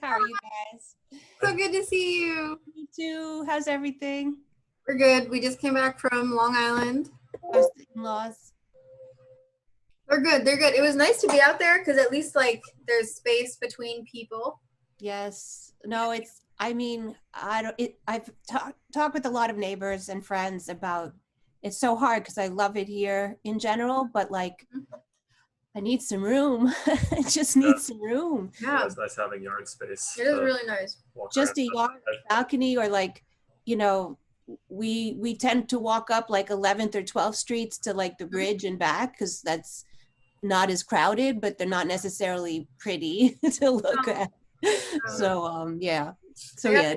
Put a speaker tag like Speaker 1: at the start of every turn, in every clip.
Speaker 1: How are you guys?
Speaker 2: So good to see you.
Speaker 1: Me too. How's everything?
Speaker 2: We're good. We just came back from Long Island.
Speaker 1: How's the in-laws?
Speaker 2: They're good. They're good. It was nice to be out there because at least like there's space between people.
Speaker 1: Yes. No, it's, I mean, I've talked with a lot of neighbors and friends about, it's so hard because I love it here in general, but like, I need some room. I just need some room.
Speaker 2: Yeah.
Speaker 3: It's nice having yard space.
Speaker 2: It is really nice.
Speaker 1: Just a yard, balcony, or like, you know, we tend to walk up like 11th or 12th streets to like the bridge and back because that's not as crowded, but they're not necessarily pretty to look at. So yeah. So yeah,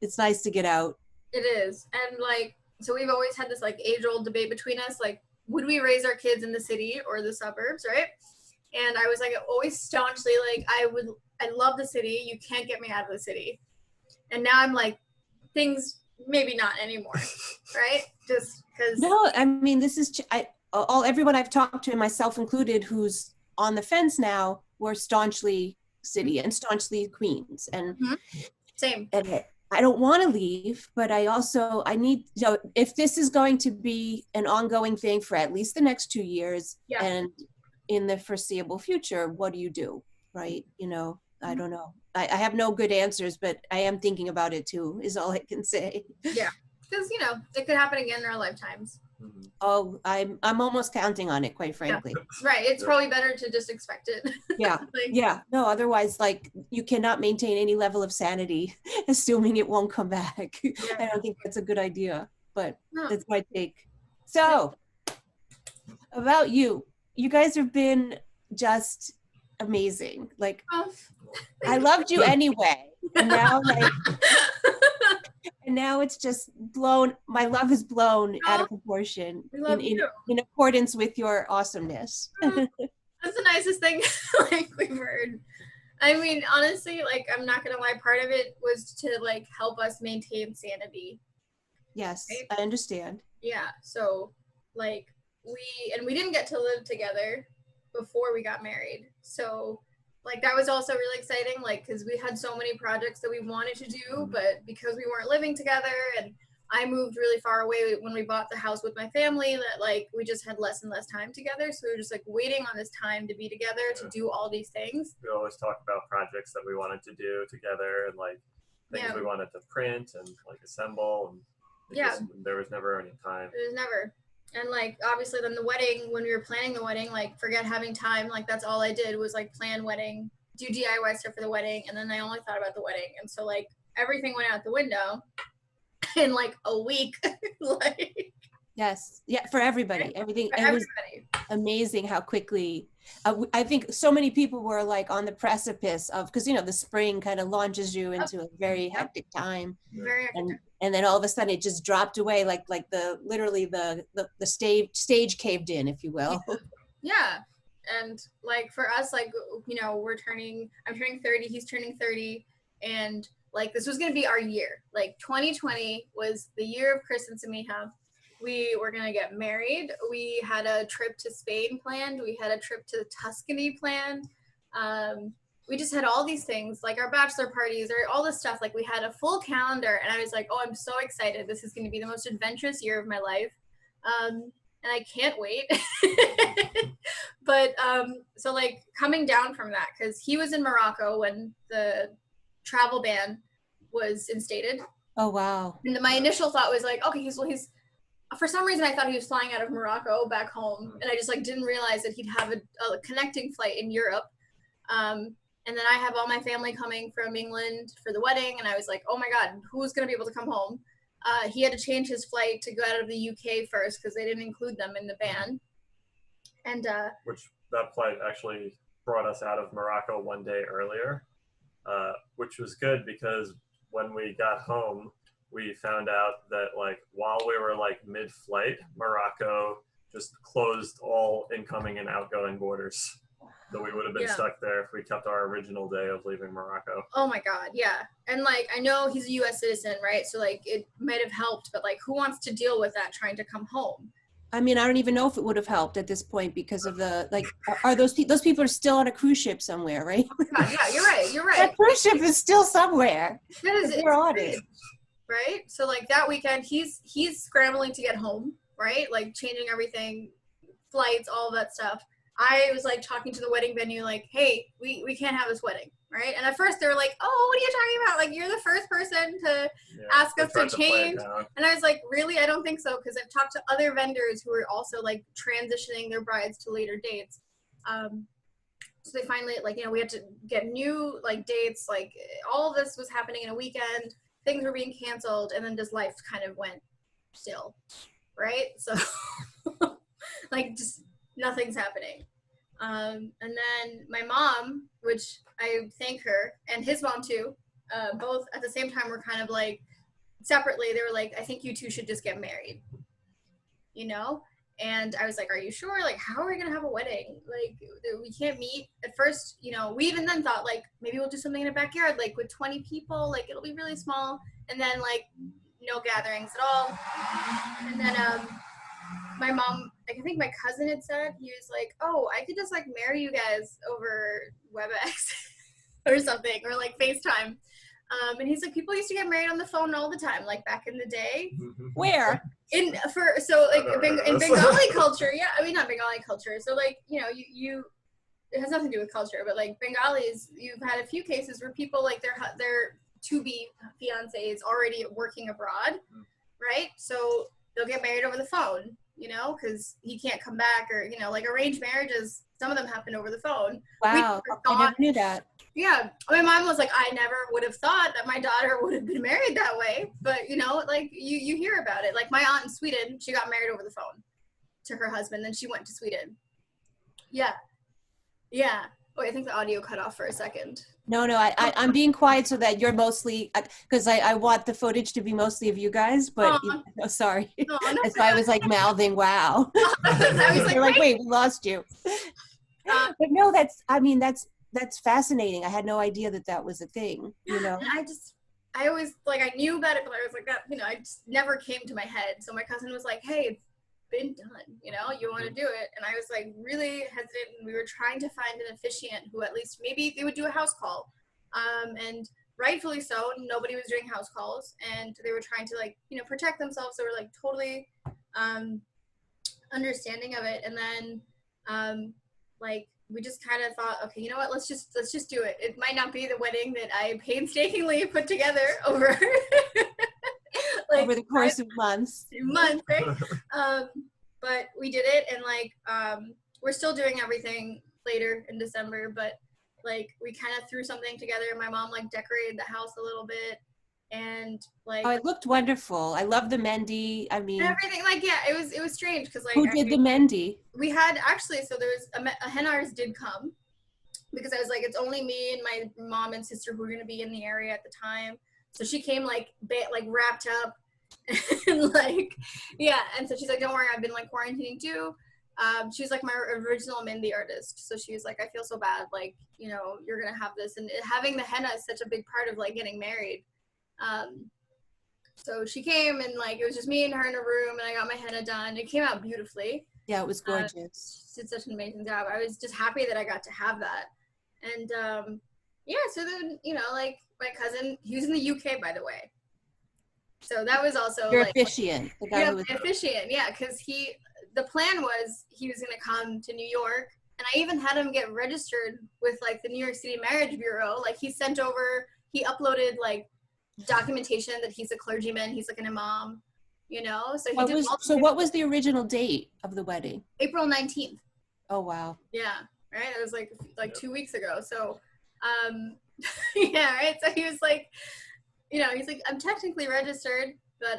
Speaker 1: it's nice to get out.
Speaker 2: It is. And like, so we've always had this like age-old debate between us, like, would we raise our kids in the city or the suburbs, right? And I was like always staunchly like, I love the city. You can't get me out of the city. And now I'm like, things maybe not anymore, right? Just because.
Speaker 1: No, I mean, this is everyone I've talked to, myself included, who's on the fence now, were staunchly city and staunchly Queens, and
Speaker 2: same.
Speaker 1: And I don't want to leave, but I need, you know, if this is going to be an ongoing thing for at least the next 2 years, and in the foreseeable future, what do you do, right? You know, I don't know. I have no good answers, but I am thinking about it too, is all I can say.
Speaker 2: Yeah, because, you know, it could happen again in our lifetimes.
Speaker 1: Oh, I'm almost counting on it, quite frankly.
Speaker 2: Yeah. Right, it's probably better to just expect it.
Speaker 1: Yeah,
Speaker 2: like,
Speaker 1: yeah. No, otherwise, like, you cannot maintain any level of sanity, assuming it won't come back. Yeah. I don't think that's a good idea, but that's my take. So, about you guys have been just amazing. Like, I loved you anyway, and now like. And now it's just blown, my love is blown out of proportion in accordance with your awesomeness.
Speaker 2: That's the nicest thing like we've heard. I mean, honestly, like, I'm not gonna lie, part of it was to like help us maintain sanity.
Speaker 1: Yes, right? I understand.
Speaker 2: Yeah, so like we didn't get to live together before we got married. So like that was also really exciting, like, because we had so many projects that we wanted to do, but because we weren't living together and I moved really far away when we bought the house with my family, that like we just had less and less time together. So we were just like waiting on this time to be together to do all these things.
Speaker 3: We always talk about projects that we wanted to do together and like things we wanted to print and like assemble, and there was never any time.
Speaker 2: There was never. And like obviously then the wedding, when we were planning the wedding, like forget having time, like that's all I did was like plan wedding, do DIY stuff for the wedding, and then I only thought about the wedding. And so like everything went out the window in like a week. Like,
Speaker 1: yes, yeah, for everybody. Everything for everybody. Was amazing how quickly I think so many people were like on the precipice of, because you know the spring kind of launches you into a very hectic time.
Speaker 2: Very hectic.
Speaker 1: And then all of a sudden it just dropped away, like the literally the stage caved in, if you will.
Speaker 2: Yeah. And like for us, like, you know, I'm turning 30, he's turning 30, and like this was gonna be our year. Like 2020 was the year of Chris and Samiha. We were gonna get married. We had a trip to Spain planned. We had a trip to Tuscany planned. We just had all these things, like our bachelor parties or all this stuff. Like we had a full calendar, and I was like, oh, I'm so excited. This is going to be the most adventurous year of my life. And I can't wait. But so like coming down from that, because he was in Morocco when the travel ban was instated.
Speaker 1: Oh, wow.
Speaker 2: And my initial thought was like, okay, he's for some reason I thought he was flying out of Morocco back home. And I just like didn't realize that he'd have a connecting flight in Europe. And then I have all my family coming from England for the wedding. And I was like, oh my God, who's going to be able to come home? He had to change his flight to go out of the UK first because they didn't include them in the ban. And
Speaker 3: which that flight actually brought us out of Morocco one day earlier, which was good because when we got home, we found out that like while we were like mid-flight, Morocco just closed all incoming and outgoing borders. So we would have been stuck there if we kept our original day of leaving Morocco.
Speaker 2: Oh my God, yeah. And like, I know he's a US citizen, right? So like it might have helped, but like who wants to deal with that trying to come home?
Speaker 1: I mean, I don't even know if it would have helped at this point because of the, like, are those people are still on a cruise ship somewhere, right?
Speaker 2: God, yeah, you're right. You're right.
Speaker 1: That cruise ship is still somewhere.
Speaker 2: They're on it. Right? So like that weekend, he's scrambling to get home, right? Like changing everything, flights, all that stuff. I was like talking to the wedding venue, like, hey, we can't have this wedding, right? And at first they were like, oh, what are you talking about? Like, you're the first person to ask us to change. And I was like, really? I don't think so, because I've talked to other vendors who are also like transitioning their brides to later dates. So they finally, like, you know, we had to get new like dates, like all of this was happening in a weekend. Things were being canceled, and then just life kind of went still, right? So like just nothing's happening. And then my mom, which I thank her, and his mom too, both at the same time were kind of like separately, they were like, I think you two should just get married, you know? And I was like, are you sure? Like, how are we gonna have a wedding? Like, we can't meet. At first, you know, we even then thought like, maybe we'll do something in a backyard, like with 20 people, like it'll be really small. And then like, no gatherings at all. And then my mom, like I think my cousin had said, he was like, oh, I could just like marry you guys over WebEx or something, or like FaceTime. And he's like, people used to get married on the phone all the time, like back in the day.
Speaker 1: Where?
Speaker 2: In Bengali culture, yeah, I mean not Bengali culture. So like, you know, you it has nothing to do with culture, but like Bengalis, you've had a few cases where people like their to-be fiancés already working abroad, right? So they'll get married over the phone, you know, because he can't come back, or you know, like arranged marriages. Some of them happen over the phone.
Speaker 1: Wow, I never knew that.
Speaker 2: Yeah, my mom was like, I never would have thought that my daughter would have been married that way. But, you know, like, you hear about it. Like, my aunt in Sweden, she got married over the phone to her husband, then she went to Sweden. Yeah. Yeah. Wait, I think the audio cut off for a second.
Speaker 1: No, I'm being quiet so that you're mostly, because I want the footage to be mostly of you guys, but, sorry. No, so I was like mouthing, wow. I was like, you're like, wait, we lost you. But no, that's fascinating. I had no idea that was a thing, you know?
Speaker 2: And I always, like, I knew about it, but I was like, that, you know, I just never came to my head. So my cousin was like, hey, it's been done, you know, you want to do it? And I was like really hesitant, and we were trying to find an officiant who at least maybe they would do a house call. And rightfully so, nobody was doing house calls, and they were trying to, like, you know, protect themselves. They were like totally understanding of it. And then like, we just kind of thought, okay, you know what, let's just do it. It might not be the wedding that I painstakingly put together over
Speaker 1: like over the course of months,
Speaker 2: right? But we did it, and like we're still doing everything later in December, but like we kind of threw something together. My mom like decorated the house a little bit, and like,
Speaker 1: oh, it looked wonderful. I love the Mendy. I mean,
Speaker 2: everything. Like, yeah, it was strange because like,
Speaker 1: who did the Mendy?
Speaker 2: We had actually, so there was a henars did come, because I was like, it's only me and my mom and sister who were going to be in the area at the time. So she came like wrapped up and like, yeah. And so she's like, don't worry, I've been like quarantining too. She's like my original Mendy artist. So she was like, I feel so bad. Like, you know, you're going to have this. And having the henna is such a big part of like getting married. So she came, and like, it was just me and her in a room, and I got my henna done. It came out beautifully. Yeah,
Speaker 1: it was gorgeous.
Speaker 2: She did such an amazing job. I was just happy that I got to have that. And yeah, so then, you know, like my cousin, he was in the UK, by the way. So that was also
Speaker 1: your
Speaker 2: like,
Speaker 1: officiant. The guy who was
Speaker 2: officiant, yeah, because the plan was he was gonna come to New York, and I even had him get registered with like the New York City Marriage Bureau. Like he uploaded like documentation that he's a clergyman, he's like an imam, you know. So
Speaker 1: what was the original date of the wedding?
Speaker 2: April 19th.
Speaker 1: Oh wow.
Speaker 2: Yeah, right. It was like 2 weeks ago. So yeah, right. So he was like, you know, he's like, I'm technically registered, but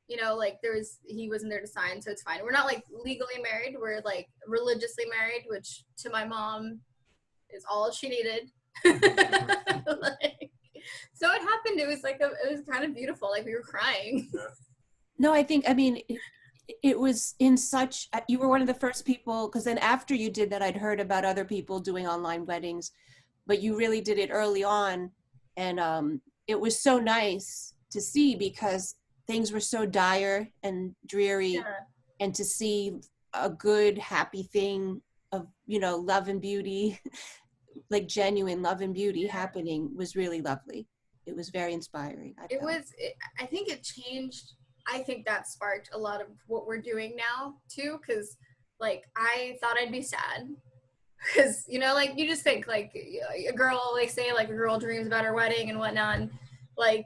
Speaker 2: you know, like he wasn't there to sign, so it's fine. We're not like legally married, we're like religiously married, which to my mom is all she needed. Like, so it happened. It was like it was kind of beautiful. Like we were crying.
Speaker 1: No, I mean, it was in such, you were one of the first people, because then after you did that, I'd heard about other people doing online weddings, but you really did it early on. And it was so nice to see, because things were so dire and dreary. Yeah. and to see a good, happy thing of, you know, love and beauty, like genuine love and beauty happening was really lovely. It was very inspiring.
Speaker 2: I think it changed. I think that sparked a lot of what we're doing now too, because like I thought I'd be sad, because you know, like you just think like a girl, like say like a girl dreams about her wedding and whatnot, and like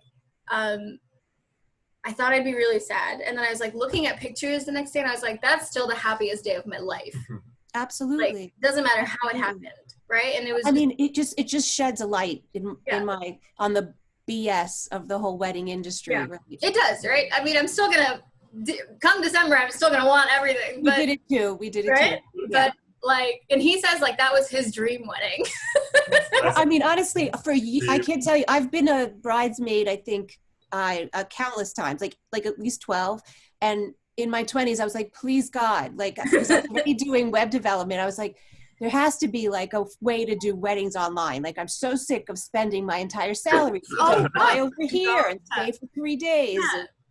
Speaker 2: I thought I'd be really sad, and then I was like looking at pictures the next day, and I was like, that's still the happiest day of my life.
Speaker 1: Absolutely.
Speaker 2: Like, doesn't matter how it happened, right? And it was.
Speaker 1: I mean, it just sheds a light on the BS of the whole wedding industry.
Speaker 2: Yeah,
Speaker 1: right?
Speaker 2: It does, right? I mean, I'm still gonna come December. I'm still gonna want everything. But,
Speaker 1: we did it too. We did it
Speaker 2: right?
Speaker 1: too.
Speaker 2: But like, and he says like that was his dream wedding.
Speaker 1: I mean, honestly, I can't tell you. I've been a bridesmaid, I think, countless times, like at least 12. And in my 20s, I was like, please God, like, because I was already doing web development. I was like, there has to be like a way to do weddings online. Like, I'm so sick of spending my entire salary to fly over here and stay for 3 days.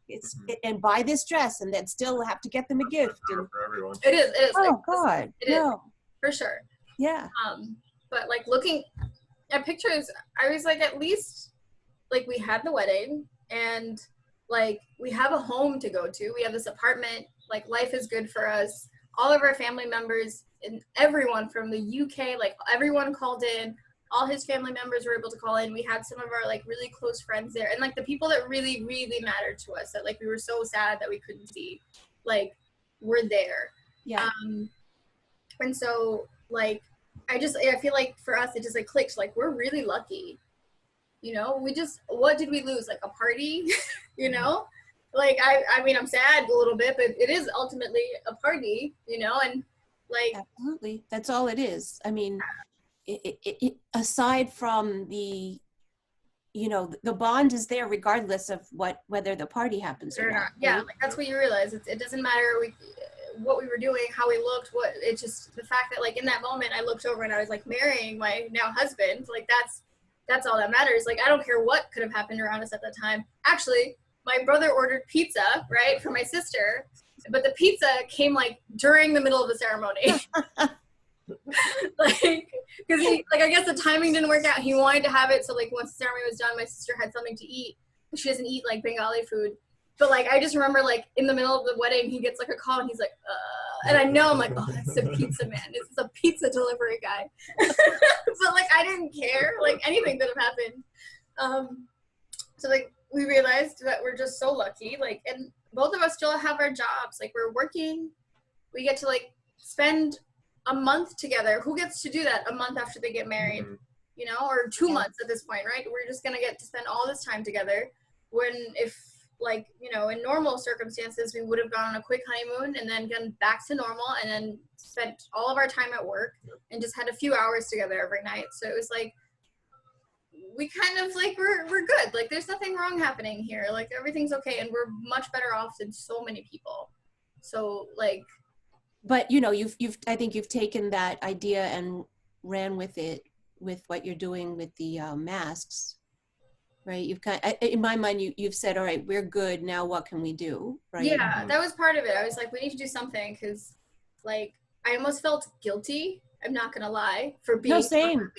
Speaker 2: Yeah.
Speaker 1: And buy this dress and then still have to get them a gift. And
Speaker 3: for everyone.
Speaker 2: It is.
Speaker 1: Oh
Speaker 2: like,
Speaker 1: God,
Speaker 2: it is, for sure.
Speaker 1: Yeah.
Speaker 2: But like looking at pictures, I was like, at least like we had the wedding and like we have a home to go to. We have this apartment. Like life is good for us. All of our family members and everyone from the UK, like everyone called in. All his family members were able to call in. We had some of our like really close friends there, and like the people that really, really mattered to us that like we were so sad that we couldn't see, like were there.
Speaker 1: Yeah.
Speaker 2: And so like I feel like for us it just like clicked. Like we're really lucky, you know. What did we lose? Like a party, you know. Like I mean I'm sad a little bit, but it is ultimately a party, you know. And like
Speaker 1: absolutely, that's all it is. I mean. It, aside from the, you know, the bond is there regardless of whether the party happens or not.
Speaker 2: Yeah, like that's what you realize. It doesn't matter what we were doing, how we looked. It's just the fact that like in that moment I looked over and I was like marrying my now husband. Like that's all that matters. Like I don't care what could have happened around us at that time. Actually, my brother ordered pizza, right, for my sister, but the pizza came like during the middle of the ceremony. Like because I guess the timing didn't work out. He wanted to have it so like once the ceremony was done my sister had something to eat. She doesn't eat like Bengali food, but like I just remember like in the middle of the wedding he gets like a call and he's like and I know I'm like, oh, that's the pizza man, this is a pizza delivery guy. But like I didn't care, like anything could have happened. So like we realized that we're just so lucky, like, and both of us still have our jobs, like we're working, we get to like spend a month together. Who gets to do that a month after they get married? You know, or 2 months at this point, right? We're just gonna get to spend all this time together. When if like, you know, in normal circumstances, we would have gone on a quick honeymoon and then gone back to normal and then spent all of our time at work and just had a few hours together every night. So it was like, we kind of like, we're good. Like there's nothing wrong happening here. Like everything's okay. And we're much better off than so many people. So like,
Speaker 1: but you know, I think you've taken that idea and ran with it with what you're doing with the masks, right? You've in my mind, you've said, all right, we're good. Now what can we do? Right?
Speaker 2: Yeah, that was part of it. I was like, we need to do something because like, I almost felt guilty. I'm not going to lie for being.
Speaker 1: No, same.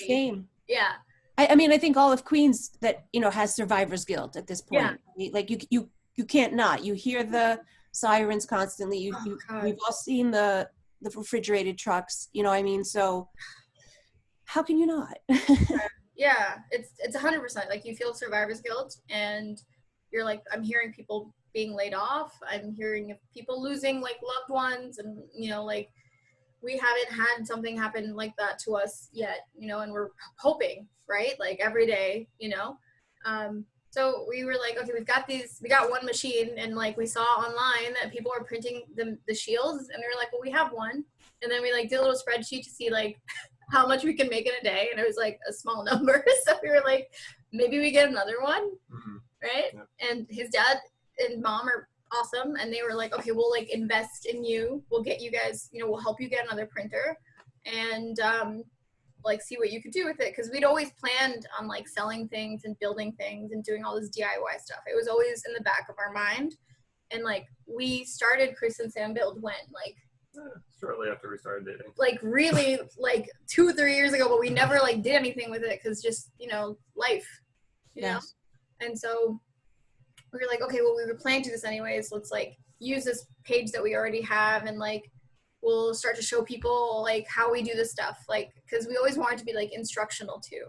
Speaker 2: Yeah.
Speaker 1: I mean, I think all of Queens that, you know, has survivor's guilt at this point. Yeah. Like you can't not. You hear the sirens constantly. We've all seen the refrigerated trucks, you know what I mean? So how can you not?
Speaker 2: Yeah, it's 100%. Like you feel survivor's guilt and you're like, I'm hearing people being laid off. I'm hearing of people losing like loved ones and, you know, like we haven't had something happen like that to us yet, you know, and we're hoping, right? Like every day, you know? So we were like, okay, we got one machine and like we saw online that people were printing the shields and we were like, well, we have one. And then we like did a little spreadsheet to see like how much we can make in a day. And it was like a small number. So we were like, maybe we get another one. Right. Yeah. And his dad and mom are awesome. And they were like, okay, we'll like invest in you. We'll get you guys, you know, we'll help you get another printer and, like see what you could do with it, because we'd always planned on like selling things and building things and doing all this DIY stuff. It was always in the back of our mind, And like we started Chris and Sam Build when? Like
Speaker 3: shortly after we started dating.
Speaker 2: Like really like 2 or 3 years ago, but we never like did anything with it because just, you know, life, you know? And so we were like, okay, well, we were planning to do this anyways. Let's like use this page that we already have and like we'll start to show people like how we do this stuff. Like, because we always wanted to be like instructional too,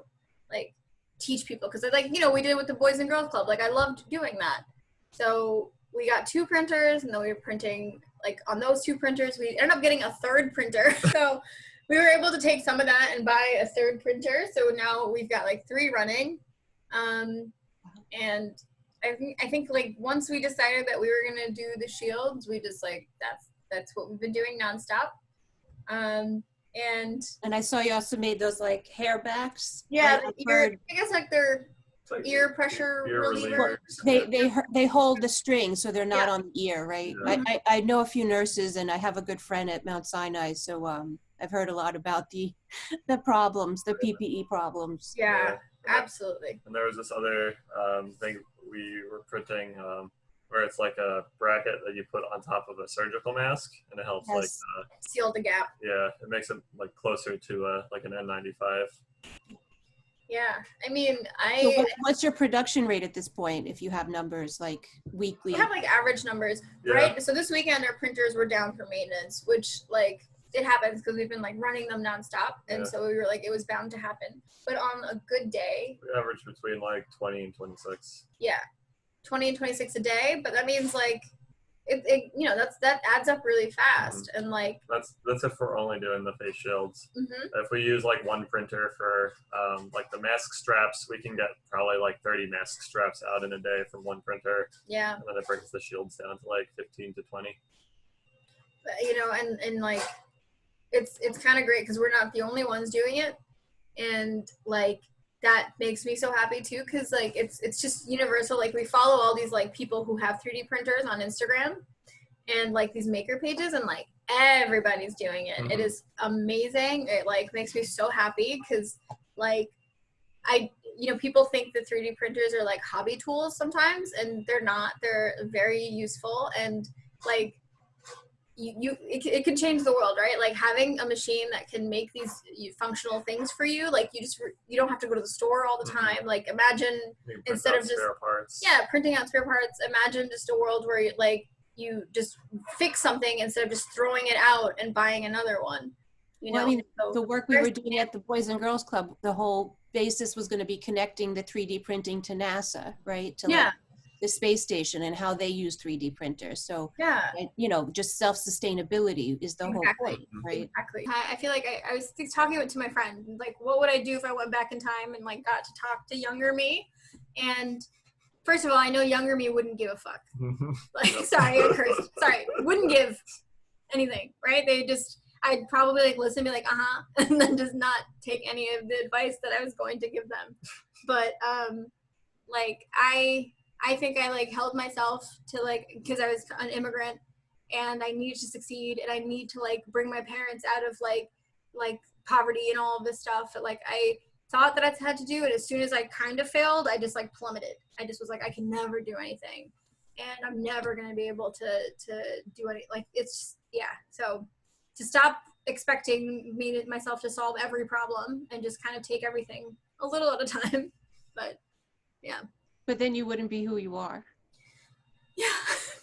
Speaker 2: like teach people. Because like, you know, we did it with the Boys and Girls Club. Like I loved doing that. So we got 2 printers and then we were printing like on those 2 printers. We ended up getting a 3rd printer. So we were able to take some of that and buy a 3rd printer. So now we've got like 3 running. And I think like once we decided that we were gonna do the shields, we just like that's what we've been doing nonstop. And
Speaker 1: I saw you also made those like hair backs.
Speaker 2: Yeah, I guess like they're ear pressure relievers.
Speaker 1: They hold the string so they're not on the ear, right? Yeah. I know a few nurses and I have a good friend at Mount Sinai, so I've heard a lot about the problems, the PPE problems.
Speaker 2: Yeah, absolutely.
Speaker 3: And there was this other thing we were printing where it's like a bracket that you put on top of a surgical mask and it helps like
Speaker 2: seal the gap.
Speaker 3: Yeah, it makes it like closer to like an N95.
Speaker 2: Yeah, I mean,
Speaker 1: So what's your production rate at this point, if you have numbers like weekly?
Speaker 2: We have like average numbers, right? So this weekend our printers were down for maintenance, which like it happens because we've been like running them nonstop, and so we were like it was bound to happen. But on a good day,
Speaker 3: we average between like 20 and 26.
Speaker 2: Yeah, 20 and 26 a day, but that means like it you know that adds up really fast. And like
Speaker 3: that's if we're only doing the face shields. If we use like 1 printer for like the mask straps, we can get probably like 30 mask straps out in a day from 1 printer.
Speaker 2: Yeah,
Speaker 3: and then it brings the shields down to like 15 to 20.
Speaker 2: But, you know, and like it's kind of great because we're not the only ones doing it, and like that makes me so happy too, because like it's just universal. Like we follow all these like people who have 3D printers on Instagram and like these maker pages, and like everybody's doing it. It is amazing. It like makes me so happy because like you know, people think that 3D printers are like hobby tools sometimes, and they're not. They're very useful, and like it can change the world, right? Like having a machine that can make these functional things for you, like you don't have to go to the store all the time. Like imagine instead of just printing out spare parts, imagine just a world where you just fix something instead of just throwing it out and buying another one. You know,
Speaker 1: I mean, the work we were doing at the Boys and Girls Club, the whole basis was going to be connecting the 3D printing to NASA, right? To like the space station and how they use 3D printers. So, you know, just self-sustainability is the whole point, right?
Speaker 2: Exactly. I feel like I was talking to my friend, like, what would I do if I went back in time and like got to talk to younger me? And first of all, I know younger me wouldn't give a fuck. Like, sorry, I cursed. Sorry, wouldn't give anything, right? I'd probably like listen and be like, and then just not take any of the advice that I was going to give them. But like I think I like held myself to like, because I was an immigrant and I needed to succeed and I need to like bring my parents out of like poverty and all of this stuff. Like I thought that I had to do it. As soon as I kind of failed, I just like plummeted. I just was like, I can never do anything and I'm never going to be able to do any, like it's, So to stop expecting myself to solve every problem and just kind of take everything a little at a time. But yeah.
Speaker 1: But then you wouldn't be who you are.
Speaker 2: Yeah,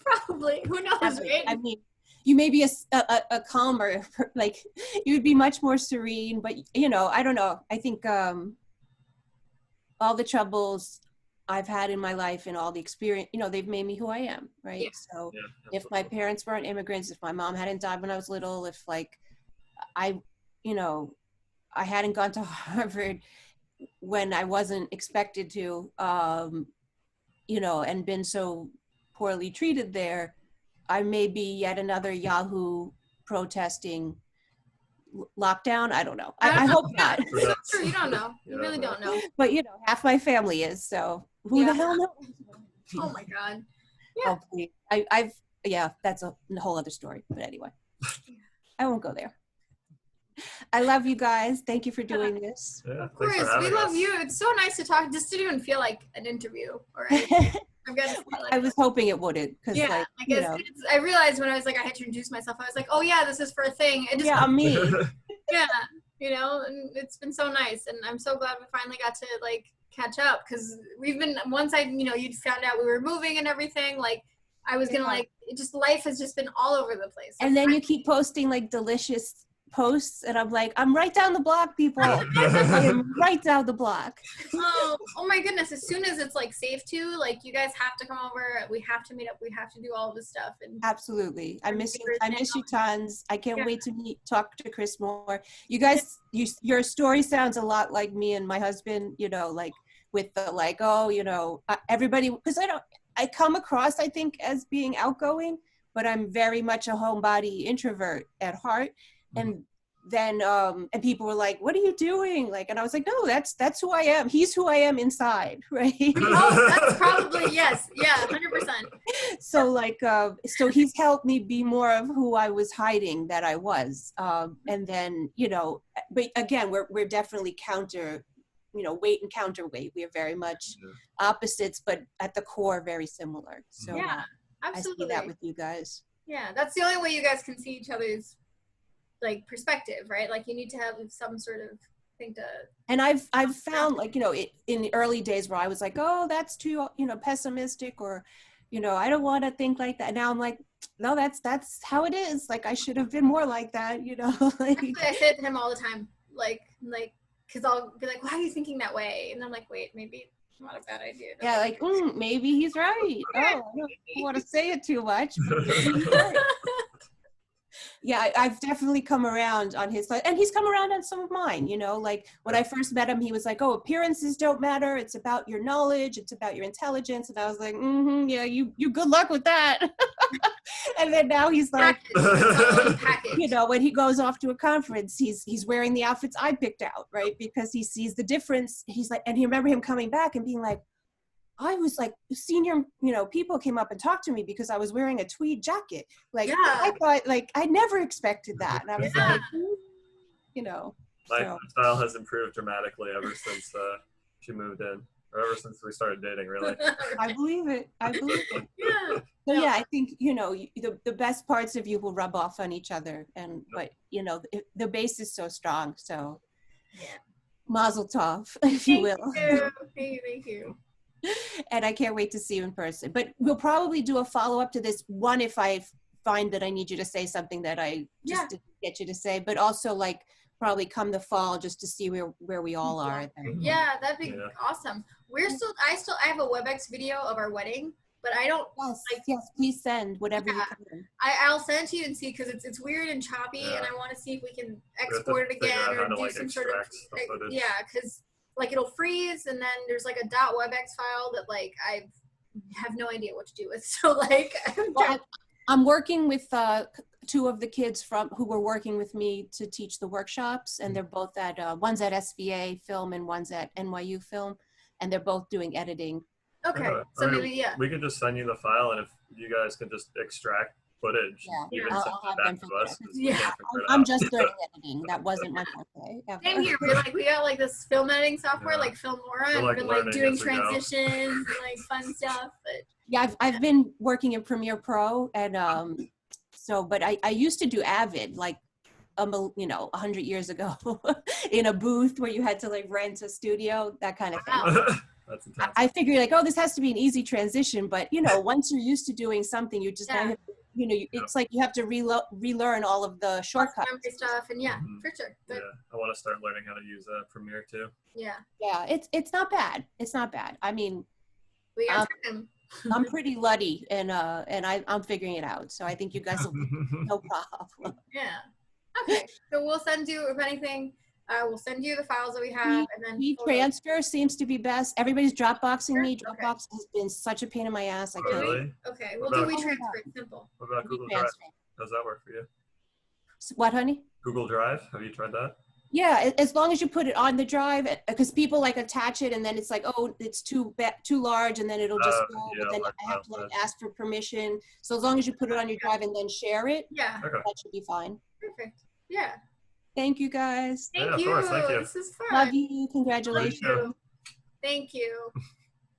Speaker 2: probably. Who knows, right?
Speaker 1: I mean, you may be a calmer, like you would be much more serene, but you know, I don't know. I think all the troubles I've had in my life and all the experience, you know, they've made me who I am, right? Yeah. So if my parents weren't immigrants, if my mom hadn't died when I was little, if like I hadn't gone to Harvard when I wasn't expected to, you know, and been so poorly treated there, I may be yet another Yahoo protesting lockdown. I don't know. I hope not.
Speaker 2: Sure, you don't know. You really don't know.
Speaker 1: But you know, half my family is, so who the hell knows?
Speaker 2: Oh my God.
Speaker 1: Yeah. Hopefully. That's a whole other story. But anyway, I won't go there. I love you guys. Thank you for doing this.
Speaker 3: Yeah,
Speaker 2: of course, we love you. It's so nice to talk, just to even feel like an interview. All right. I'm gonna say, like,
Speaker 1: I was hoping it wouldn't, because
Speaker 2: yeah,
Speaker 1: like,
Speaker 2: I
Speaker 1: you
Speaker 2: guess
Speaker 1: know.
Speaker 2: I realized when I was like, I had to introduce myself, I was like, oh yeah, this is for a thing. It just,
Speaker 1: Yeah, me.
Speaker 2: yeah, you know, and it's been so nice, and I'm so glad we finally got to like catch up, because we've been, once I, you know, you'd found out we were moving and everything, like I was gonna like, it just, life has just been all over the place.
Speaker 1: And then you keep posting like delicious posts, and I'm like, I'm right down the block, people. I am right down the block.
Speaker 2: Oh my goodness, as soon as it's like safe to, like, you guys have to come over, we have to meet up, we have to do all this stuff. And
Speaker 1: Absolutely. I miss you tons. I can't wait to talk to Chris more. You guys, your story sounds a lot like me and my husband, you know, like with the like, oh, you know, everybody, because I come across, I think, as being outgoing, but I'm very much a homebody introvert at heart. And then and people were like, what are you doing? Like, and I was like, no, that's who I am. He's who I am inside, right?
Speaker 2: Oh, that's probably, yes, yeah, 100%.
Speaker 1: So like so he's helped me be more of who I was hiding that I was. And then, you know, but again, we're definitely weight and counterweight. We are very much opposites, but at the core very similar. So
Speaker 2: yeah, absolutely.
Speaker 1: I see that with you guys.
Speaker 2: Yeah, that's the only way you guys can see each other's like perspective, right? Like you need to have some sort of thing to. And
Speaker 1: I've found, like, you know, in the early days where I was like, oh, that's too, you know, pessimistic, or, you know, I don't want to think like that. Now I'm like, no, that's how it is. Like I should have been more like that, you know. Like,
Speaker 2: actually, I say it to him all the time, like, because I'll be like, why are you thinking that way? And I'm like, wait, maybe it's not a bad idea.
Speaker 1: Yeah, like, maybe he's right. Oh, I don't want to say it too much. But he's right. Yeah, I've definitely come around on his side, and he's come around on some of mine, you know, like when I first met him, he was like, oh, appearances don't matter. It's about your knowledge. It's about your intelligence. And I was like, yeah, you good luck with that. And then now he's like, you know, when he goes off to a conference, he's wearing the outfits I picked out, right? Because he sees the difference. He's like, and he remember him coming back and being like, I was like, senior, you know, people came up and talked to me because I was wearing a tweed jacket. Like, I thought, like, I never expected that. And I was like, you know.
Speaker 3: My style has improved dramatically ever since she moved in, or ever since we started dating, really.
Speaker 1: I believe it.
Speaker 2: Yeah.
Speaker 1: So yeah, I think, you know, the best parts of you will rub off on each other. And, but, you know, the base is so strong. So, mazel tov, if you will.
Speaker 2: Thank you.
Speaker 1: And I can't wait to see you in person. But we'll probably do a follow-up to this one if I find that I need you to say something that I just didn't get you to say, but also like probably come the fall just to see where we all are.
Speaker 2: Yeah, that'd be awesome. I have a WebEx video of our wedding, but I don't.
Speaker 1: Yes, please send whatever you can.
Speaker 2: I'll send it to you and see, because it's weird and choppy, and I want to see if we can export it again or do some sort of because like it'll freeze, and then there's like a .webex file that like I have no idea what to do with. So like
Speaker 1: I'm working with two of the kids who were working with me to teach the workshops, and they're both at one's at SVA Film and one's at NYU Film, and they're both doing editing.
Speaker 2: Okay, so maybe
Speaker 3: we could just send you the file, and if you guys could just extract footage,
Speaker 1: I'll have them
Speaker 3: to us.
Speaker 1: I'm just learning editing. That wasn't my forte.
Speaker 2: Same here. We got like this film editing software, like Filmora, and we're like doing transitions and like fun stuff. But
Speaker 1: yeah, I've been working in Premiere Pro, and but I used to do Avid, like 100 years ago, in a booth where you had to like rent a studio, that kind of thing.
Speaker 3: That's intense.
Speaker 1: I figured like, oh, this has to be an easy transition, but you know, once you're used to doing something, you just you know, it's like you have to relearn all of the shortcuts.
Speaker 2: Memory stuff, and for sure. But,
Speaker 3: I want to start learning how to use Premiere too.
Speaker 2: Yeah,
Speaker 1: it's not bad. It's not bad. I mean,
Speaker 2: we got time.
Speaker 1: I'm pretty luddy, and I'm figuring it out. So I think you guys will be no problem.
Speaker 2: Yeah. Okay. So we'll send you, if anything, we'll send you the files that we have, and then
Speaker 1: transfer seems to be best. Everybody's Dropboxing me. Dropbox has been such a pain in my ass. I can't.
Speaker 3: Really?
Speaker 2: Okay. We'll do WeTransfer. It's simple.
Speaker 3: What about Google Drive? Does that work for you?
Speaker 1: What, honey?
Speaker 3: Google Drive. Have you tried that?
Speaker 1: Yeah, as long as you put it on the drive, because people like attach it and then it's like, oh, it's too large, and then it'll just go. But then I have to like ask for permission. So as long as you put it on your drive and then share it, that should be fine.
Speaker 2: Perfect. Yeah.
Speaker 1: Thank you guys.
Speaker 2: Thank you.
Speaker 3: Thank you.
Speaker 2: This is fun.
Speaker 1: Love you. Congratulations.
Speaker 2: Thank you.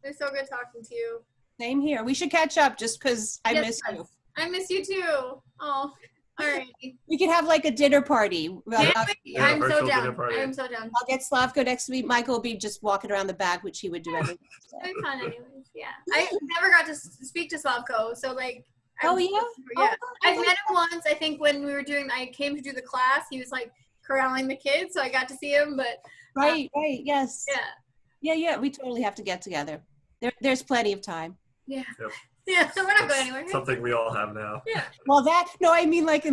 Speaker 2: It was so good talking to you.
Speaker 1: Same here. We should catch up just because I miss you.
Speaker 2: I miss you too. Oh, all right.
Speaker 1: We could have like a dinner party.
Speaker 2: I'm so down. I'm so down.
Speaker 1: I'll get Slavko next week. Michael will be just walking around the back, which he would do every day.
Speaker 2: It's fun anyways. Yeah. I never got to speak to Slavko, so like.
Speaker 1: Oh yeah.
Speaker 2: Yeah. I've met him once. I think when I came to do the class, he was like corralling the kids, so I got to see him. But
Speaker 1: right. Yes.
Speaker 2: Yeah.
Speaker 1: We totally have to get together. There's plenty of time.
Speaker 2: Yeah.
Speaker 3: Yep.
Speaker 2: Yeah, so we're not going anywhere.
Speaker 3: Something we all have now.
Speaker 2: Yeah.
Speaker 1: Well, I mean like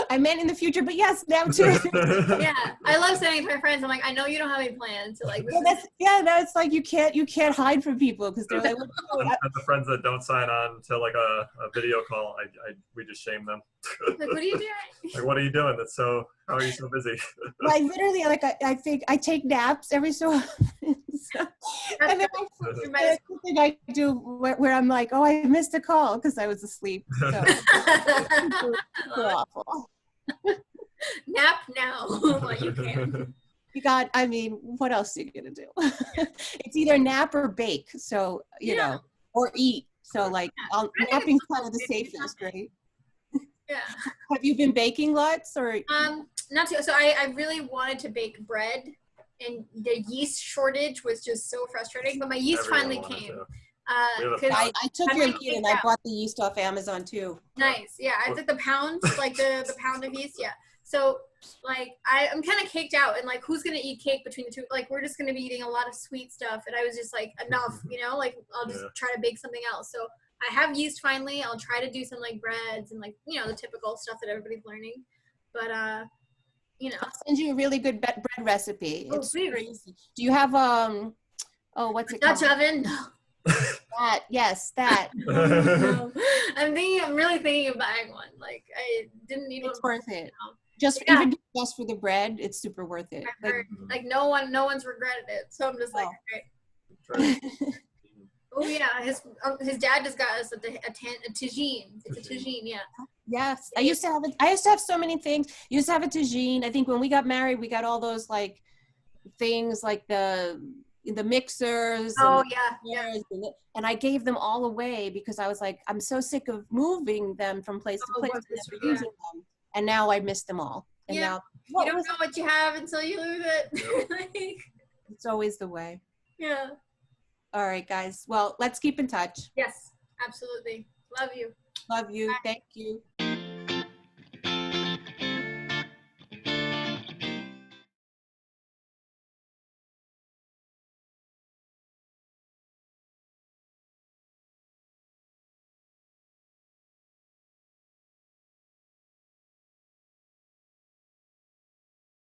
Speaker 1: I meant in the future, but yes, now too.
Speaker 2: Yeah, I love saying to my friends, I'm like, I know you don't have any plans. So like,
Speaker 1: it's like you can't hide from people because they're like,
Speaker 3: and the friends that don't sign on to like a video call, we just shame them.
Speaker 2: Like, what are you doing?
Speaker 3: Like, what are you doing? How are you so busy?
Speaker 1: Like literally, like I think I take naps every so often. And then the thing I do where I'm like, oh, I missed a call because I was asleep. So awful.
Speaker 2: Nap now. Well, you can.
Speaker 1: I mean, what else are you gonna do? It's either nap or bake. So you know, or eat. So like, napping's kind of the safest, right?
Speaker 2: Yeah.
Speaker 1: Have you been baking lots or?
Speaker 2: Not too. So I really wanted to bake bread, and the yeast shortage was just so frustrating. But my yeast finally came.
Speaker 1: I took your lead and I bought the yeast off Amazon too.
Speaker 2: Nice. Yeah, I took the pound, like the pound of yeast. Yeah. So like I'm kind of caked out, and like who's gonna eat cake between the two? Like we're just gonna be eating a lot of sweet stuff, and I was just like enough, like I'll just try to bake something else. So I have yeast finally. I'll try to do some like breads and like the typical stuff that everybody's learning. But
Speaker 1: I'll send you a really good bread recipe. It's super easy. Do you have what's it called?
Speaker 2: Dutch oven?
Speaker 1: That.
Speaker 2: No. I'm really thinking of buying one. Like I didn't need one.
Speaker 1: It's worth it. Even just for the bread, it's super worth it.
Speaker 2: I heard, like no one's regretted it. So I'm just like, okay. Oh yeah, his dad just got us a tagine. It's a tagine, yeah.
Speaker 1: Yes, I used to have so many things. I used to have a tagine. I think when we got married, we got all those like things like the mixers.
Speaker 2: Oh
Speaker 1: yeah. And I gave them all away because I was like, I'm so sick of moving them from place to place and never using them. And now I miss them all. And now
Speaker 2: you don't know what you have until you lose it.
Speaker 1: It's always the way.
Speaker 2: Yeah.
Speaker 1: All right, guys. Well, let's keep in touch.
Speaker 2: Yes, absolutely. Love you.
Speaker 1: Love you. Bye. Thank you.